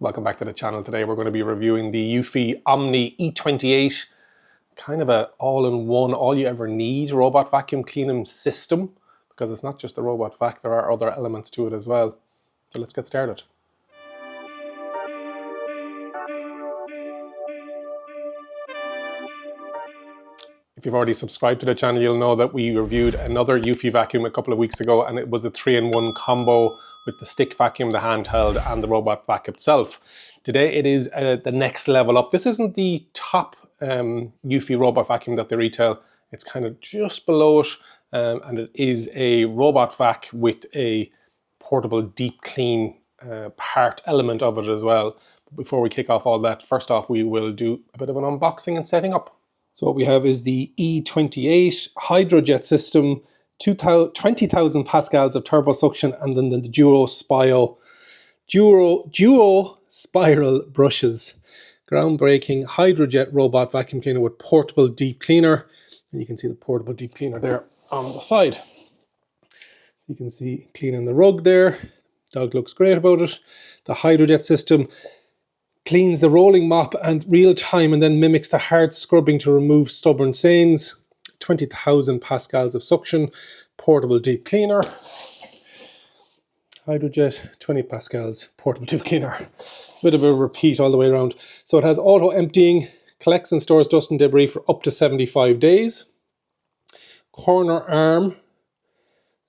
Welcome back to the channel. Today we're going to be reviewing the Eufy Omni E28, kind of a all-in-one, all you ever need robot vacuum cleaning system, because it's not just a robot vac, there are other elements to it as well. So let's get started. If you've already subscribed to the channel, you'll know that we reviewed another Eufy vacuum a couple of weeks ago, and it was a 3-in-1 combo with the stick vacuum, the handheld, and the robot vac itself. Today it is the next level up. This isn't the top Eufy robot vacuum that they retail. It's kind of just below it, and it is a robot vac with a portable deep clean part element of it as well. But before we kick off all that, first off we will do a bit of an unboxing and setting up. So what we have is the E28 Hydrojet system, 20,000 Pascals of turbo suction, and then the duo spiral brushes. Groundbreaking Hydrojet robot vacuum cleaner with portable deep cleaner. And you can see the portable deep cleaner there on the side. So you can see cleaning the rug there. Dog looks great about it. The Hydrojet system cleans the rolling mop and real time and then mimics the hard scrubbing to remove stubborn stains. 20,000 Pascals of suction, portable deep cleaner. Hydrojet, 20 Pascals, portable deep cleaner. It's a bit of a repeat all the way around. So it has auto emptying, collects and stores dust and debris for up to 75 days. Corner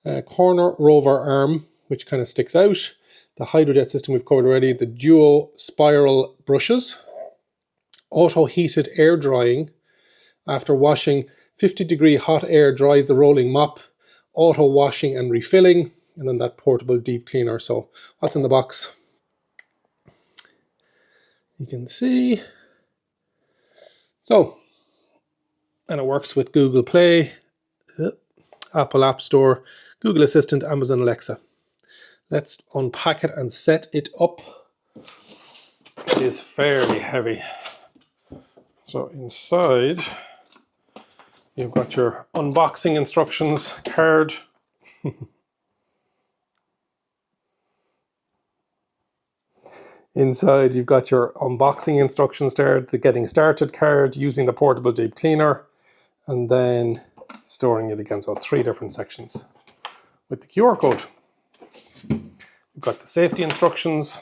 rover arm, which kind of sticks out. The Hydrojet system we've covered already. The duo spiral brushes. Auto heated air drying. After washing, 50-degree hot air dries the rolling mop, auto washing and refilling, and then that portable deep cleaner. So what's in the box? You can see. So, and it works with Google Play, Apple App Store, Google Assistant, Amazon Alexa. Let's unpack it and set it up. It is fairly heavy. So inside, you've got your unboxing instructions card. Inside, you've got your unboxing instructions there, the getting started card, using the portable deep cleaner, and then storing it again. So 3 different sections with the QR code. You've got the safety instructions.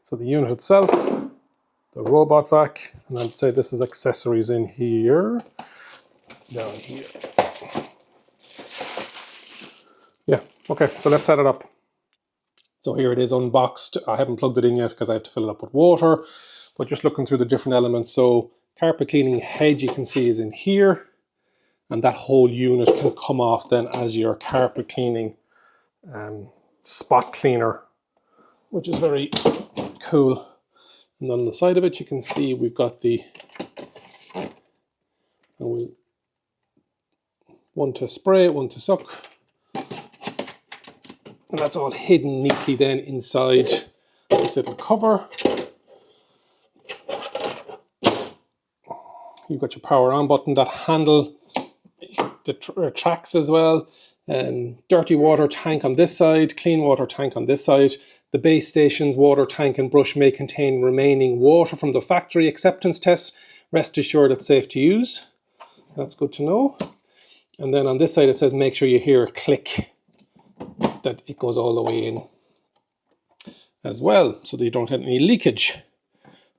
So the unit itself, the robot vac, and I'd say this is accessories in here, down here. Yeah, okay, so let's set it up. So here it is unboxed. I haven't plugged it in yet because I have to fill it up with water, but just looking through the different elements. So carpet cleaning head you can see is in here, and that whole unit can come off then as your carpet cleaning spot cleaner, which is very cool. And on the side of it, you can see we've got the one to spray, one to suck. And that's all hidden neatly then inside this little cover. You've got your power on button, that handle, the tracks as well. Dirty water tank on this side, clean water tank on this side. The base station's water tank and brush may contain remaining water from the factory acceptance test. Rest assured it's safe to use. That's good to know. And then on this side it says make sure you hear a click, that it goes all the way in as well, so that you don't have any leakage.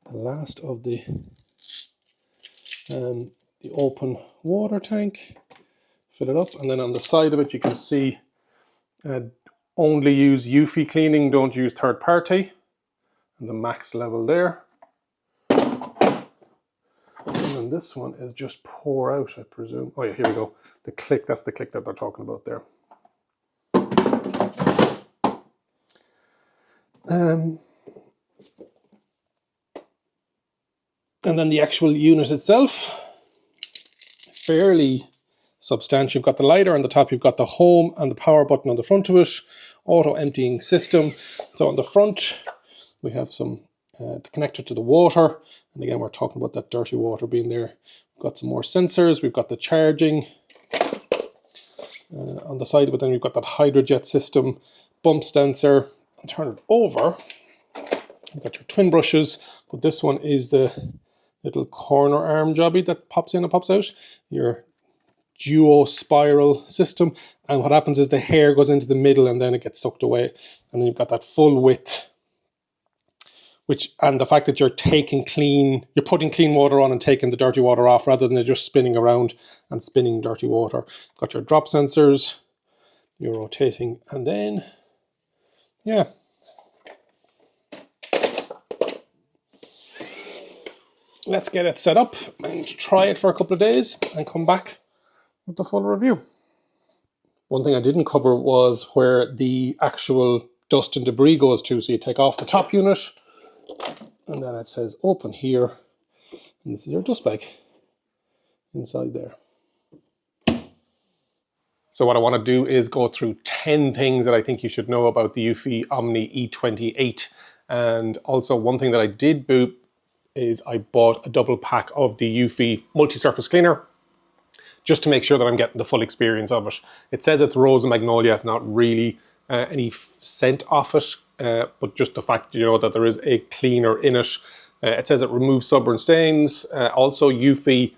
The last of the open water tank. Fill it up, and then on the side of it you can see only use Eufy cleaning, don't use third party, and the max level there. And then this one is just pour out, I presume. Oh yeah, here we go. The click, that's the click that they're talking about there. And then the actual unit itself, fairly substantial. You've got the lighter on the top, you've got the home and the power button on the front of it, auto emptying system. So on the front we have some the connector to the water, and again we're talking about that dirty water being there. We've got some more sensors, we've got the charging on the side, but then we've got that Hydrojet system, bump sensor. And turn it over, You've got your twin brushes, but this one is the little corner arm jobby that pops in and pops out. Your duo spiral system, and what happens is the hair goes into the middle and then it gets sucked away, and then you've got that full width, and the fact that you're putting clean water on and taking the dirty water off rather than just spinning around and spinning dirty water. Got your drop sensors, you're rotating, and then yeah, let's get it set up and try it for a couple of days and come back with the full review. One thing I didn't cover was where the actual dust and debris goes to. So you take off the top unit, and then it says open here, and this is your dust bag inside there. So what I want to do is go through 10 things that I think you should know about the Eufy Omni E28. And also one thing that I did boot is I bought a double pack of the Eufy multi-surface cleaner, just to make sure that I'm getting the full experience of it. It says it's rose and magnolia, not really any scent off it, but just the fact, you know, that there is a cleaner in it. It says it removes stubborn stains. Also Eufy,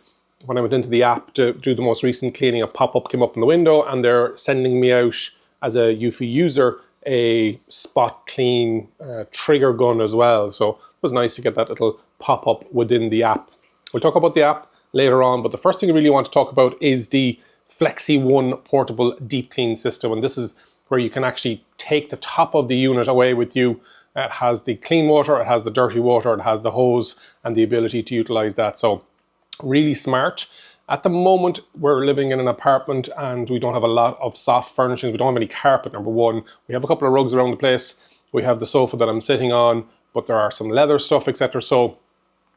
when I went into the app to do the most recent cleaning, a pop-up came up in the window and they're sending me out as a Eufy user a spot clean trigger gun as well. So it was nice to get that little pop-up within the app. We'll talk about the app later on, but the first thing I really want to talk about is the FlexiOne portable deep clean system, and this is where you can actually take the top of the unit away with you. It has the clean water, it has the dirty water, it has the hose, and the ability to utilize that. So really smart. At the moment, we're living in an apartment and we don't have a lot of soft furnishings. We don't have any carpet, number one. We have a couple of rugs around the place. We have the sofa that I'm sitting on, but there are some leather stuff, etc. So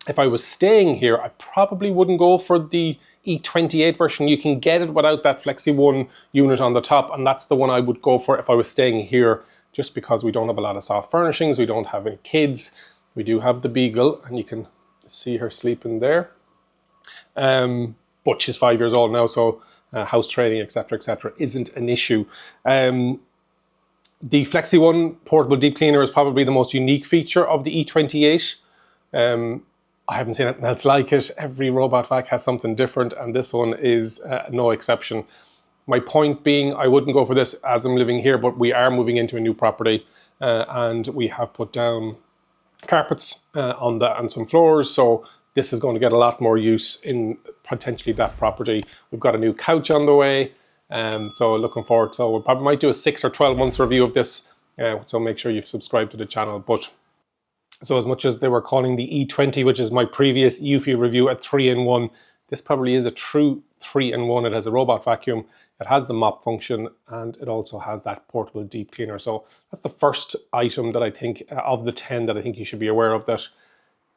if I was staying here, I probably wouldn't go for the E28 version. You can get it without that FlexiOne unit on the top, and that's the one I would go for if I was staying here, just because we don't have a lot of soft furnishings, we don't have any kids. We do have the Beagle, and you can see her sleeping there. But she's 5 years old now, so house training, etc., isn't an issue. The FlexiOne portable deep cleaner is probably the most unique feature of the E28. I haven't seen anything else like it. Every robot vac has something different, and this one is no exception. My point being, I wouldn't go for this as I'm living here, but we are moving into a new property, and we have put down carpets on some floors, so this is going to get a lot more use in potentially that property. We've got a new couch on the way, so looking forward. So we probably might do a 6 or 12 months review of this, so make sure you've subscribed to the channel. But so as much as they were calling the E20, which is my previous Eufy review, a 3-in-1, this probably is a true 3-in-1. It has a robot vacuum, it has the mop function, and it also has that portable deep cleaner. So that's the first item that I think, of the 10, that I think you should be aware of, that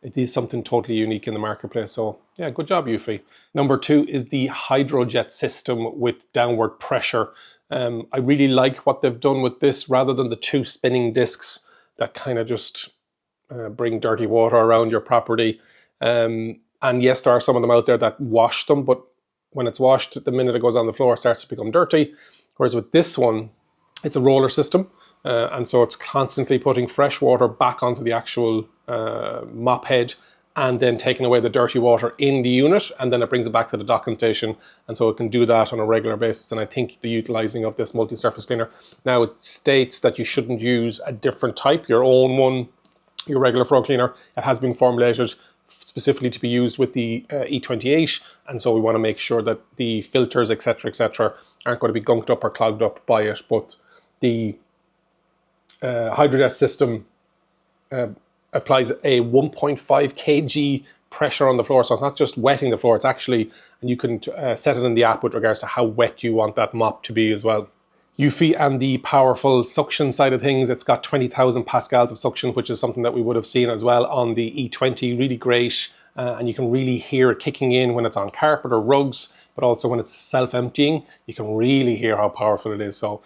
it is something totally unique in the marketplace. So yeah, good job, Eufy. Number 2 is the Hydrojet system with downward pressure. I really like what they've done with this, rather than the 2 spinning discs that kind of just bring dirty water around your property. And yes, there are some of them out there that wash them, but when it's washed, the minute it goes on the floor, it starts to become dirty. Whereas with this one, it's a roller system, and so it's constantly putting fresh water back onto the actual mop head, and then taking away the dirty water in the unit, and then it brings it back to the docking station, and so it can do that on a regular basis. And I think the utilizing of this multi-surface cleaner, now it states that you shouldn't use a different type, your own one, your regular floor cleaner. It has been formulated specifically to be used with the E28, and so we want to make sure that the filters, etc., aren't going to be gunked up or clogged up by it. But the Hydrojet system applies a 1.5 kg pressure on the floor, so it's not just wetting the floor, it's actually, and you can set it in the app with regards to how wet you want that mop to be as well. Eufy and the powerful suction side of things, it's got 20,000 Pascals of suction, which is something that we would have seen as well on the E20, really great. And you can really hear it kicking in when it's on carpet or rugs, but also when it's self-emptying, you can really hear how powerful it is. So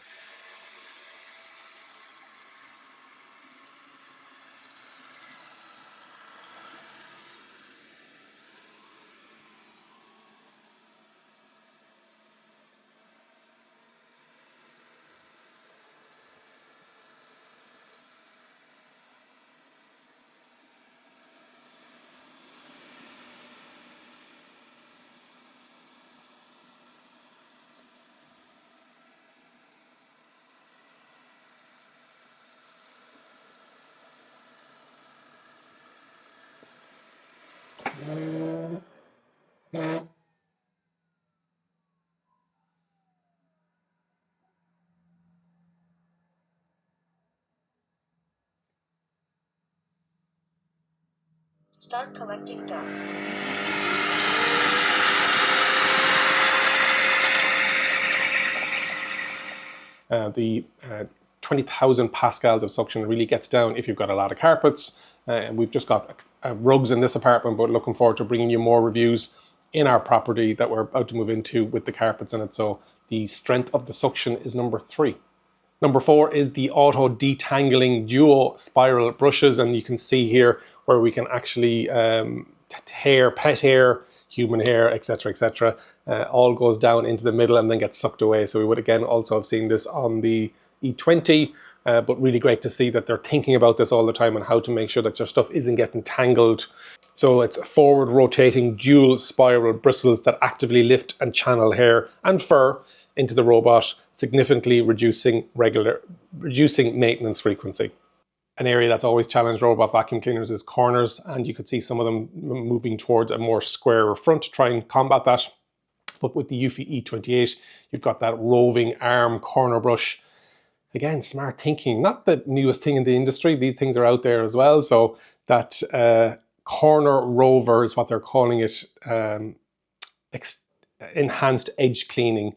Start collecting dust. The 20,000 pascals of suction really gets down if you've got a lot of carpets. And we've just got rugs in this apartment, but looking forward to bringing you more reviews in our property that we're about to move into with the carpets in it. So the strength of the suction is number 3. Number 4 is the auto detangling duo spiral brushes, and you can see here where we can actually hair, pet hair, human hair, etc., all goes down into the middle and then gets sucked away. So we would again also have seen this on the E20, but really great to see that they're thinking about this all the time and how to make sure that your stuff isn't getting tangled. So it's forward rotating dual spiral bristles that actively lift and channel hair and fur into the robot, significantly reducing maintenance frequency. An area that's always challenged robot vacuum cleaners is corners, and you could see some of them moving towards a more squarer front to try and combat that. But with the Eufy E28, you've got that roving arm corner brush. Again, smart thinking, not the newest thing in the industry. These things are out there as well. So that corner rover is what they're calling it, enhanced edge cleaning.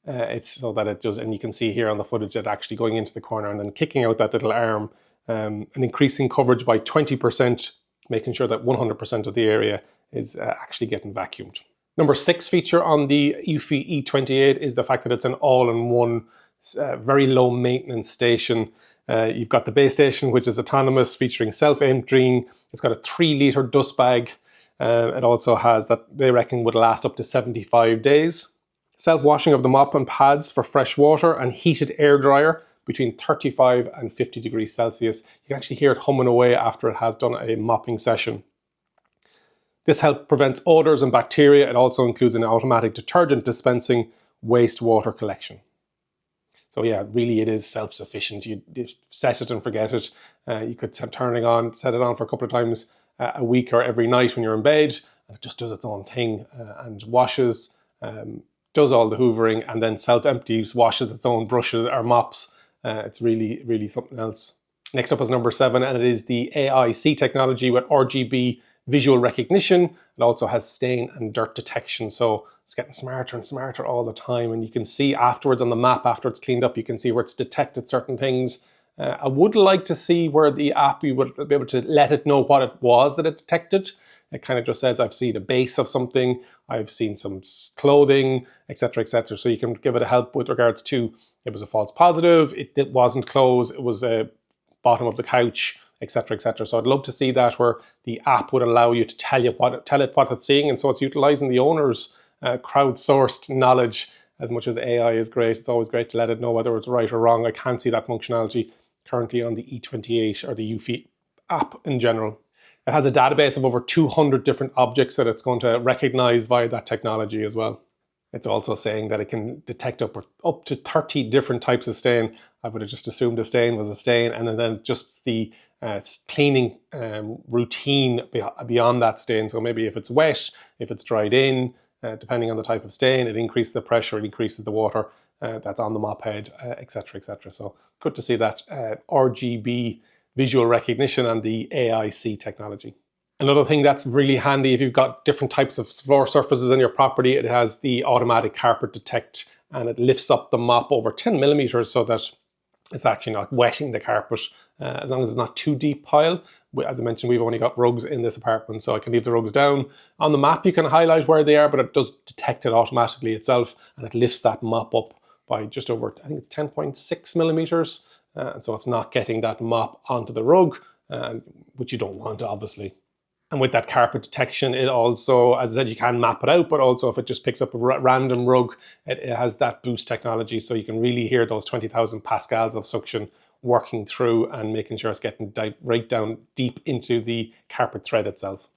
It's so that it does, and you can see here on the footage that actually going into the corner and then kicking out that little arm, and increasing coverage by 20%, making sure that 100% of the area is actually getting vacuumed. Number 6 feature on the Eufy E28 is the fact that it's an all-in-one, very low maintenance station. You've got the base station, which is autonomous, featuring self-emptying. It's got a 3-litre dust bag. It also has that they reckon would last up to 75 days. Self-washing of the mop and pads for fresh water, and heated air dryer between 35 and 50 degrees Celsius. You can actually hear it humming away after it has done a mopping session. This helps prevent odors and bacteria. It also includes an automatic detergent dispensing, wastewater collection. So yeah, really it is self-sufficient. You set it and forget it. You could turn it on, set it on for a couple of times a week or every night when you're in bed, and it just does its own thing and washes, does all the hoovering, and then self-empties, washes its own brushes or mops. It's really, really something else. Next up is number 7, and it is the AIC technology with RGB Visual Recognition. It also has stain and dirt detection, so it's getting smarter and smarter all the time, and you can see afterwards on the map, after it's cleaned up, you can see where it's detected certain things. I would like to see where the app, you would be able to let it know what it was that it detected. It kind of just says, I've seen a base of something, I've seen some clothing, etc., etc. So you can give it a help with regards to, it was a false positive, it wasn't clothes, it was a bottom of the couch, etc., etc. So I'd love to see that, where the app would allow you to tell it what it's seeing, and so it's utilizing the owner's crowdsourced knowledge. As much as AI is great, it's always great to let it know whether it's right or wrong. I can't see that functionality currently on the E28 or the Eufy app in general. It has a database of over 200 different objects that it's going to recognize via that technology as well. It's also saying that it can detect up to 30 different types of stain. I would have just assumed a stain was a stain, and then just the cleaning routine beyond that stain. So maybe if it's wet, if it's dried in, depending on the type of stain, it increases the pressure, it increases the water that's on the mop head, etc., etc. So good to see that RGB Visual Recognition and the AIC technology. Another thing that's really handy if you've got different types of floor surfaces in your property, it has the automatic carpet detect, and it lifts up the mop over 10 millimeters so that it's actually not wetting the carpet, as long as it's not too deep pile. As I mentioned, we've only got rugs in this apartment, so I can leave the rugs down. On the map, you can highlight where they are, but it does detect it automatically itself, and it lifts that mop up by just over, I think it's 10.6 millimeters. And so it's not getting that mop onto the rug, which you don't want, obviously. And with that carpet detection, it also, as I said, you can map it out, but also if it just picks up a random rug, it has that boost technology, so you can really hear those 20,000 pascals of suction working through and making sure it's getting right down deep into the carpet thread itself.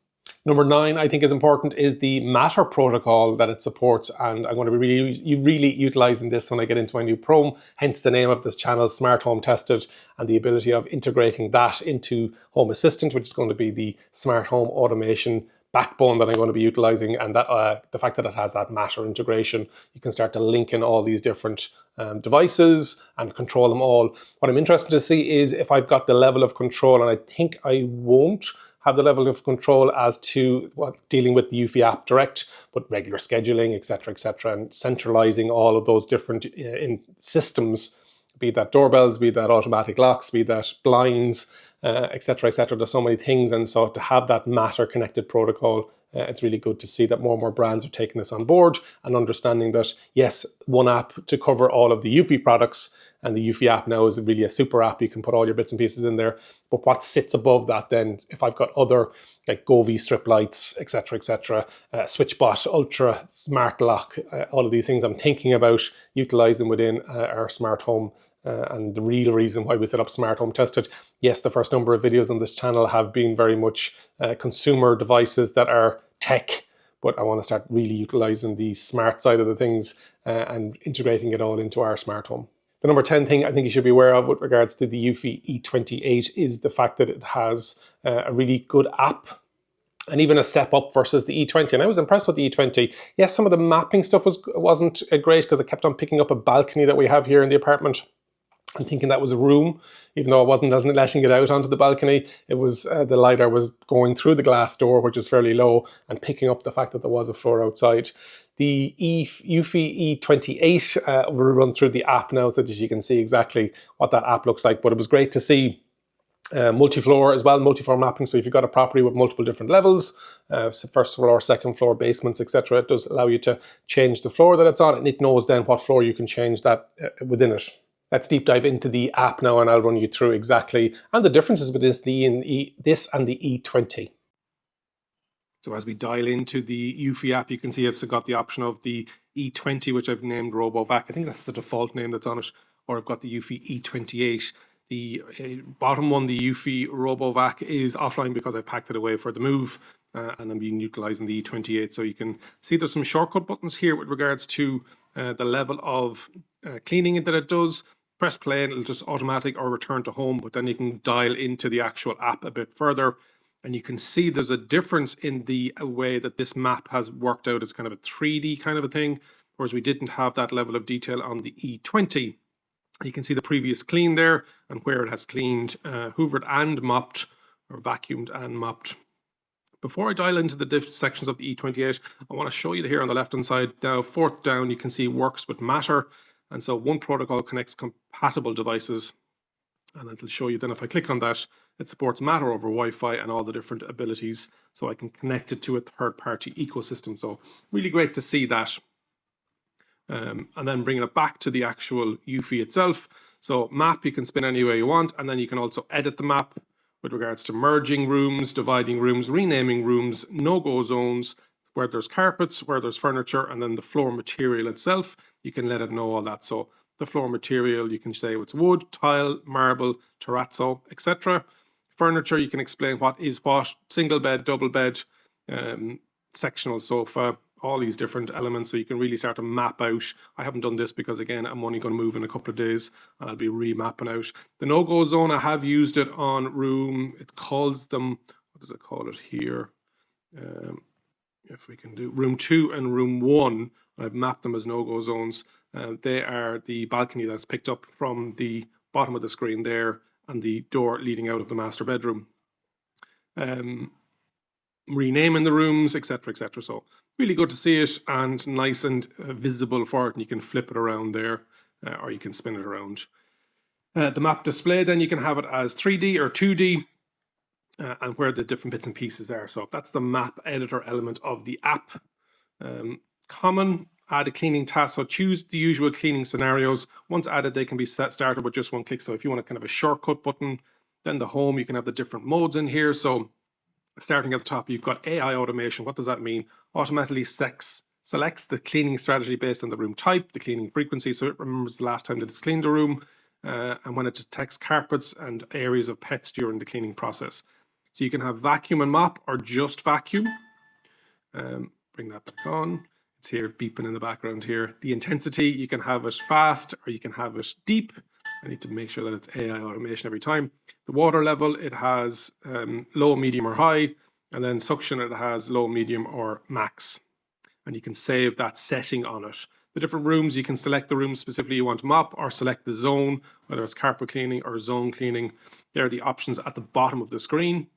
Number 9, I think is important, is the Matter protocol that it supports, and I'm going to be really utilizing this when I get into my new Chrome, hence the name of this channel, Smart Home Tested, and the ability of integrating that into Home Assistant, which is going to be the smart home automation backbone that I'm going to be utilizing, and that the fact that it has that Matter integration, you can start to link in all these different devices and control them all. What I'm interested to see is if I've got the level of control, and I think I won't have the level of control as to dealing with the Eufy app direct, but regular scheduling, etc., and centralizing all of those different in systems, be that doorbells, be that automatic locks, be that blinds, etc. There's so many things, and so to have that Matter connected protocol, it's really good to see that more and more brands are taking this on board and understanding that, yes, one app to cover all of the Eufy products, and the Eufy app now is really a super app. You can put all your bits and pieces in there. But what sits above that then, if I've got other like Govee strip lights, etc., SwitchBot, Ultra, Smart Lock, all of these things I'm thinking about utilizing within our smart home. And the real reason why we set up Smart Home Tested, yes, the first number of videos on this channel have been very much consumer devices that are tech, but I want to start really utilizing the smart side of the things and integrating it all into our smart home. The number 10 thing I think you should be aware of with regards to the Eufy E28 is the fact that it has a really good app, and even a step up versus the E20. And I was impressed with the E20. Yes, some of the mapping stuff wasn't great because I kept on picking up a balcony that we have here in the apartment and thinking that was a room, even though I wasn't letting it out onto the balcony. It was the LiDAR was going through the glass door, which is fairly low, and picking up the fact that there was a floor outside. The Eufy E28 will run through the app now so that you can see exactly what that app looks like. But it was great to see multi-floor as well, multi-floor mapping. So if you've got a property with multiple different levels, so first floor, second floor, basements, etc., it does allow you to change the floor that it's on, and it knows then what floor you can change that within it. Let's deep dive into the app now, and I'll run you through exactly and the differences between this and the E20. So as we dial into the Eufy app, you can see I've got the option of the E20, which I've named RoboVac. I think that's the default name that's on it, or I've got the Eufy E28. The bottom one, the Eufy RoboVac, is offline because I've packed it away for the move, and I'm utilizing the E28. So you can see there's some shortcut buttons here with regards to the level of cleaning that it does. Press play and it'll just automatic or return to home, but then you can dial into the actual app a bit further, and you can see there's a difference in the way that this map has worked out. It's kind of a 3D kind of a thing, whereas we didn't have that level of detail on the E20. You can see the previous clean there and where it has cleaned, hoovered and mopped, or vacuumed and mopped. Before I dial into the different sections of the E28, I want to show you here on the left hand side now, fourth down, you can see works with Matter. And so one protocol connects compatible devices, and it'll show you then if I click on that, it supports Matter over Wi-Fi and all the different abilities, so I can connect it to a third-party ecosystem. So really great to see that. And then bringing it back to the actual Eufy itself. So map, you can spin any way you want, and then you can also edit the map with regards to merging rooms, dividing rooms, renaming rooms, no-go zones, where there's carpets, where there's furniture, and then the floor material itself, you can let it know all that. So the floor material, you can say it's wood, tile, marble, terrazzo, etc. Furniture, you can explain what is what, single bed, double bed, sectional sofa, all these different elements, so you can really start to map out. I haven't done this because, again, I'm only going to move in a couple of days and I'll be remapping out. The no-go zone, I have used it on room, it calls them, what does it call it here? If we can do room 2 and room 1, I've mapped them as no-go zones. They are the balcony that's picked up from the bottom of the screen there and the door leading out of the master bedroom. Renaming the rooms, etc., etc. So really good to see it, and nice and visible for it, and you can flip it around there, or you can spin it around. The map display, then you can have it as 3D or 2D, and where the different bits and pieces are. So that's the map editor element of the app. Common, add a cleaning task. So choose the usual cleaning scenarios. Once added, they can be started with just one click. So if you want a kind of a shortcut button, then the home, you can have the different modes in here. So starting at the top, you've got AI automation. What does that mean? Automatically selects the cleaning strategy based on the room type, the cleaning frequency. So it remembers the last time that it's cleaned the room, and when it detects carpets and areas of pets during the cleaning process. So you can have vacuum and mop or just vacuum. Bring that back on. It's here beeping in the background here. The intensity, you can have it fast or you can have it deep. I need to make sure that it's AI automation every time. The water level, it has low, medium or high. And then suction, it has low, medium, or max. And you can save that setting on it. The different rooms, you can select the room specifically you want to mop, or select the zone, whether it's carpet cleaning or zone cleaning. There are the options at the bottom of the screen.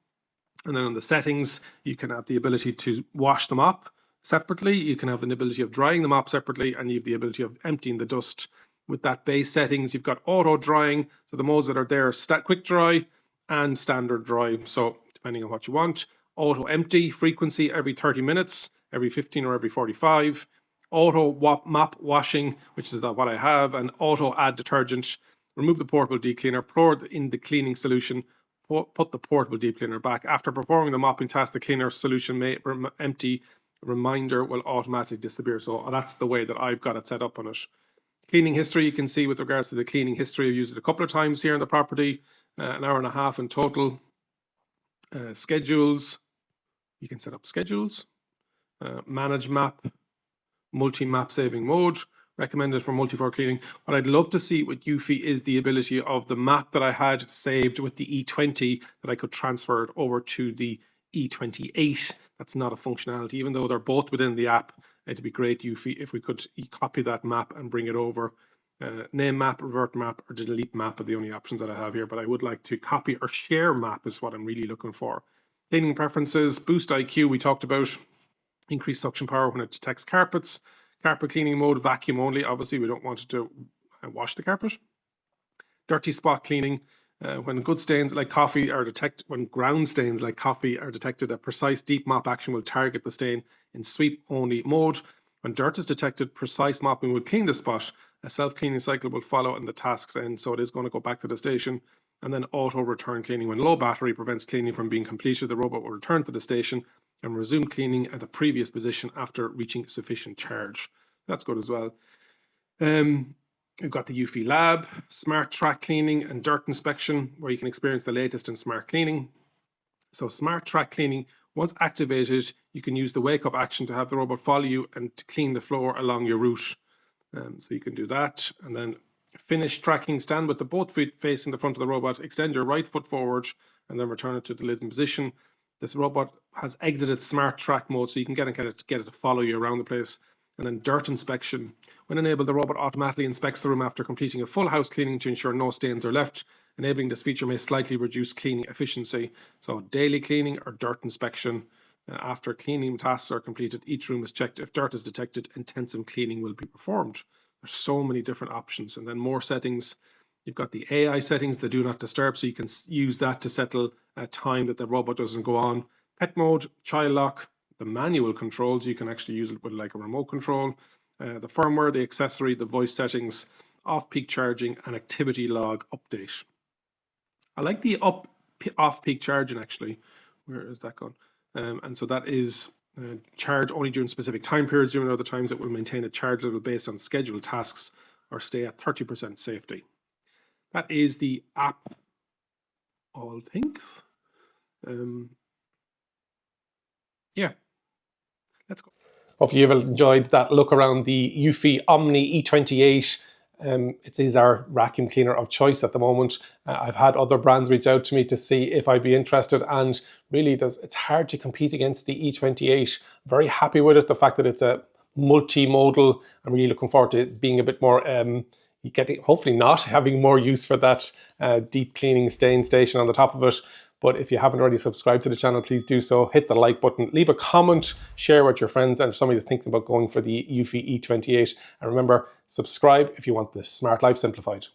And then on the settings, you can have the ability to wash them up separately. You can have an ability of drying them up separately, and you have the ability of emptying the dust. With that base settings, you've got auto drying. So the modes that are there are quick dry and standard dry. So depending on what you want, auto empty frequency every 30 minutes, every 15 or every 45. Auto mop washing, which is what I have, and auto add detergent. Remove the portable deep cleaner, pour in the cleaning solution, put the portable deep cleaner back. After performing the mopping task, the cleaner solution may empty. Reminder will automatically disappear. So that's the way that I've got it set up on it. Cleaning history, you can see with regards to the cleaning history, I've used it a couple of times here in the property, an hour and a half in total. Schedules, you can set up schedules. Manage map, multi-map saving mode, recommended for multi-floor cleaning. What I'd love to see with Eufy is the ability of the map that I had saved with the E20 that I could transfer it over to the E28. That's not a functionality, even though they're both within the app. It'd be great, Eufy, if we could copy that map and bring it over. Name map, revert map, or delete map are the only options that I have here, but I would like to copy or share map is what I'm really looking for. Cleaning preferences, boost IQ, we talked about. Increase suction power when it detects carpets. Carpet cleaning mode, vacuum only. Obviously, we don't want it to wash the carpet. Dirty spot cleaning. When good stains like coffee are detected, when ground stains like coffee are detected, a precise deep mop action will target the stain in sweep only mode. When dirt is detected, precise mopping will clean the spot. A self-cleaning cycle will follow and the tasks end, so it is going to go back to the station. And then auto return cleaning. When low battery prevents cleaning from being completed, the robot will return to the station and resume cleaning at the previous position after reaching sufficient charge. That's good as well. We've got the Eufy Lab, smart track cleaning and dirt inspection, where you can experience the latest in smart cleaning. So smart track cleaning, once activated, you can use the wake up action to have the robot follow you and to clean the floor along your route. So you can do that. And then finish tracking, stand with the both feet facing the front of the robot, extend your right foot forward and then return it to the living position. This robot has exited smart track mode, so you can get it to follow you around the place. And then dirt inspection. When enabled, the robot automatically inspects the room after completing a full house cleaning to ensure no stains are left. Enabling this feature may slightly reduce cleaning efficiency. So daily cleaning or dirt inspection. After cleaning tasks are completed, each room is checked. If dirt is detected, intensive cleaning will be performed. There's so many different options. And then more settings. You've got the AI settings, the do not disturb, so you can use that to settle a time that the robot doesn't go on. Pet mode, child lock, the manual controls, you can actually use it with like a remote control. The firmware, the accessory, the voice settings, off-peak charging, and activity log update. I like the off-peak charging actually. Where is that gone? And so that is charge only during specific time periods, during other times it will maintain a charge level based on scheduled tasks or stay at 30% safety. That is the app, all things. Yeah, let's go. Hopefully you've enjoyed that look around the Eufy Omni E28. It is our vacuum cleaner of choice at the moment. I've had other brands reach out to me to see if I'd be interested, and really it's hard to compete against the E28. Very happy with it, the fact that it's a multimodal. I'm really looking forward to it being a bit more hopefully not having more use for that deep cleaning stain station on the top of it. But if you haven't already subscribed to the channel, please do so. Hit the like button, leave a comment, share with your friends, and if somebody is thinking about going for the Eufy E28. And remember, subscribe if you want the smart life simplified.